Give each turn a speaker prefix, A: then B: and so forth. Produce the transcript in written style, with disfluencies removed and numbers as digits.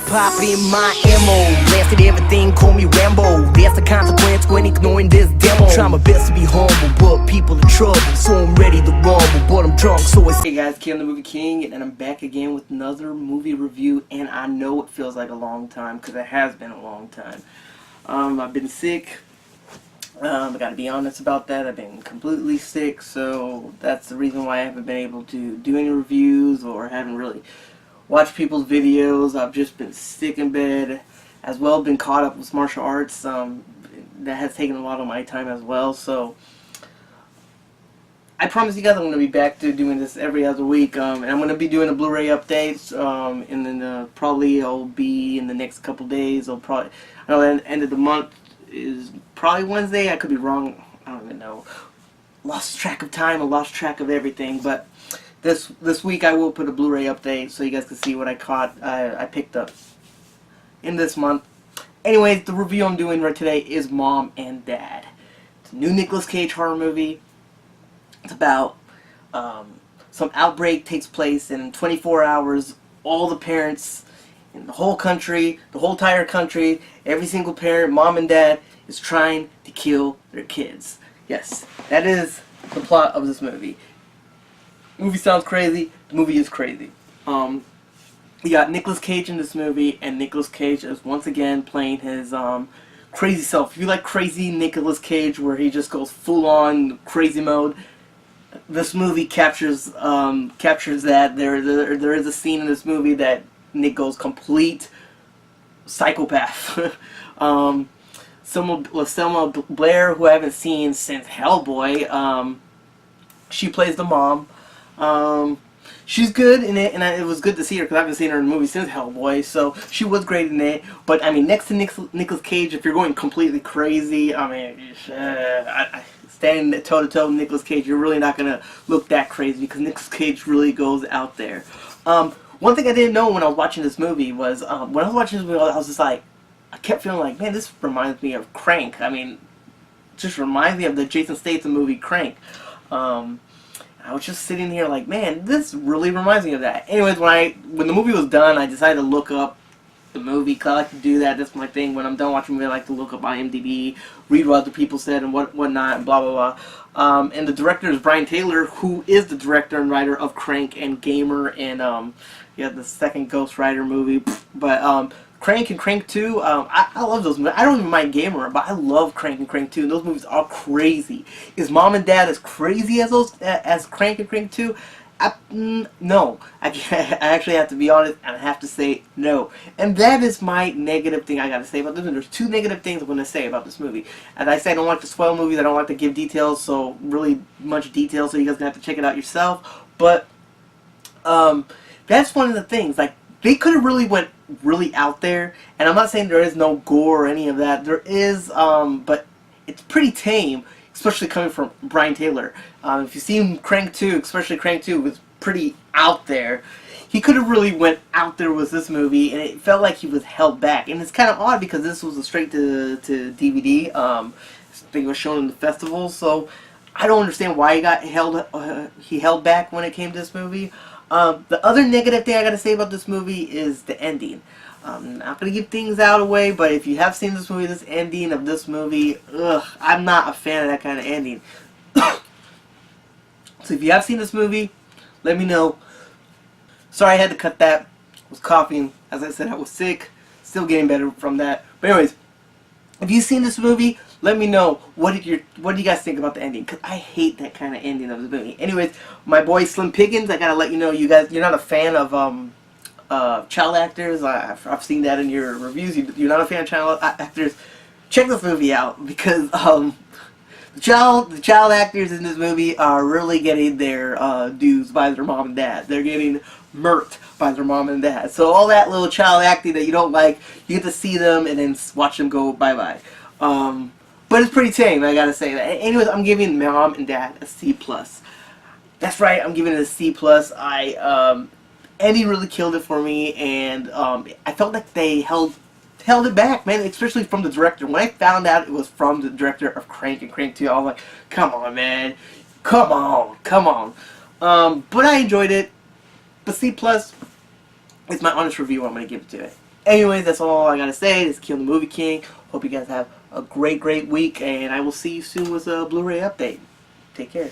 A: hip-hop in my MO. Lasted everything, call me Rambo. That's the consequence when ignoring this demo. Try my best to be humble, but people are trouble, so I'm ready to rumble, but I'm drunk, so it's... Hey guys, Kim the Movie King, and I'm back again with another movie review, and I know it feels like a long time, because it has been a long time. I've been sick. I gotta be honest about that. I've been completely sick, so that's the reason why I haven't been able to do any reviews or haven't really watched people's videos. I've just been sick in bed, as well been caught up with martial arts. That has taken a lot of my time as well, so I promise you guys I'm going to be back to doing this every other week, and I'm going to be doing the Blu-ray updates, and then probably it'll be in the next couple days. I know the end of the month is probably Wednesday. I could be wrong. I don't even know. Lost track of time. I lost track of everything. But this week I will put a Blu-ray update so you guys can see what I caught. I picked up in this month. Anyways, the review I'm doing right today is Mom and Dad. It's a new Nicolas Cage horror movie. It's about some outbreak takes place, and in 24 hours, all the parents in the whole country, the whole entire country, every single parent, mom and dad, is trying to kill their kids. Yes, that is the plot of this movie. The movie sounds crazy. The movie is crazy. You got Nicolas Cage in this movie, and Nicolas Cage is once again playing his crazy self. If you like crazy Nicolas Cage, where he just goes full on crazy mode, this movie captures that. There is a scene in this movie that Nick goes complete psychopath. Selma Blair, who I haven't seen since Hellboy, she plays the mom. She's good in it, and it was good to see her because I haven't seen her in a movie since Hellboy, so she was great in it. But I mean, next to Nicolas Cage, if you're going completely crazy, I mean, standing toe to toe with Nicolas Cage, you're really not gonna look that crazy because Nicolas Cage really goes out there. One thing I didn't know when I was watching this movie was, when I was watching this movie, I was just like, I kept feeling like, man, this reminds me of Crank. I mean, it just reminds me of the Jason Statham movie Crank. I was just sitting here like, man, this really reminds me of that. Anyways, when the movie was done, I decided to look up the movie, because I like to do that. That's my thing. When I'm done watching a movie, I like to look up IMDb, read what other people said and whatnot, and blah, blah, blah. And the director is Brian Taylor, who is the director and writer of Crank and Gamer, and yeah, the second Ghost Rider movie. But Crank and Crank 2, I love those movies. I don't even mind Gamer, but I love Crank and Crank 2, and those movies are crazy. Is Mom and Dad as crazy as Crank and Crank 2? No. I actually have to be honest, and I have to say no. And that is my negative thing I gotta say about this movie. There's two negative things I'm gonna say about this movie. As I say, I don't like to spoil movies, I don't like to give details, so really much detail, so you guys are gonna have to check it out yourself. But that's one of the things. Like, they could have really went really out there, and I'm not saying there is no gore or any of that. There is, but it's pretty tame, especially coming from Brian Taylor. If you've seen Crank 2, especially Crank 2, was pretty out there. He could have really went out there with this movie, and it felt like he was held back. And it's kind of odd because this was a straight to DVD. I think it was shown in the festival, so I don't understand why he got held back when it came to this movie. The other negative thing I gotta say about this movie is the ending. I'm not gonna give things out away, but if you have seen this movie, this ending of this movie, I'm not a fan of that kind of ending. So if you have seen this movie, let me know. Sorry I had to cut that. I was coughing. As I said, I was sick. Still getting better from that. But anyways, if you've seen this movie, let me know what do you guys think about the ending, because I hate that kind of ending of the movie. Anyways, my boy Slim Pickens, I gotta let you know, you're not a fan of child actors. I've seen that in your reviews. You're not a fan of child actors. Check this movie out, because the child actors in this movie are really getting their dues by their mom and dad. They're getting murked by their mom and dad. So all that little child acting that you don't like, you get to see them and then watch them go bye-bye. But it's pretty tame, I gotta say that. Anyways, I'm giving Mom and Dad a C+. That's right, I'm giving it a C+. Andy really killed it for me, and I felt like they held it back, man, especially from the director. When I found out it was from the director of Crank and Crank 2, I was like, come on, man. Come on. But I enjoyed it. But C+ is my honest review I'm going to give it to it. Anyways, that's all I gotta say. This is Keelan the Movie King. Hope you guys have a great week, and I will see you soon with a Blu-ray update. Take care.